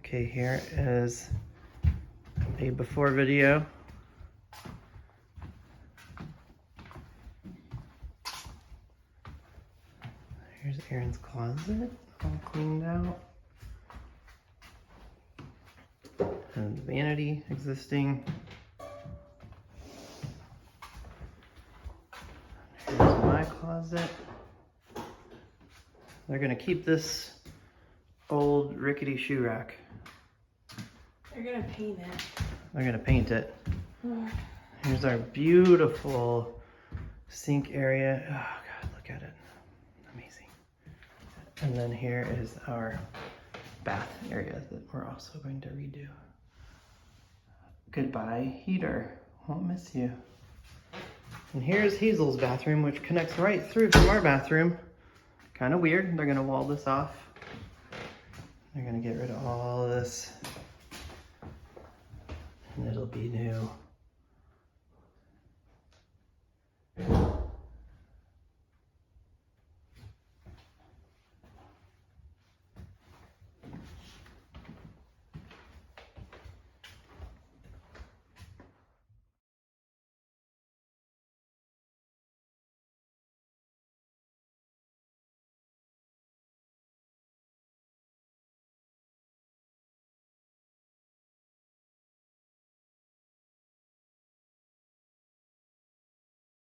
Okay, here is a before video. Here's Aaron's closet, all cleaned out. And the vanity existing. Here's my closet. They're gonna keep this old rickety shoe rack. They're gonna paint it. They're gonna paint it. Here's our beautiful sink area. Oh God, look at it. Amazing. And then here is our bath area that we're also going to redo. Goodbye, heater. Won't miss you. And here's Hazel's bathroom, which connects right through from our bathroom. Kind of weird. They're gonna wall this off. They're gonna get rid of all of this. And it'll be new.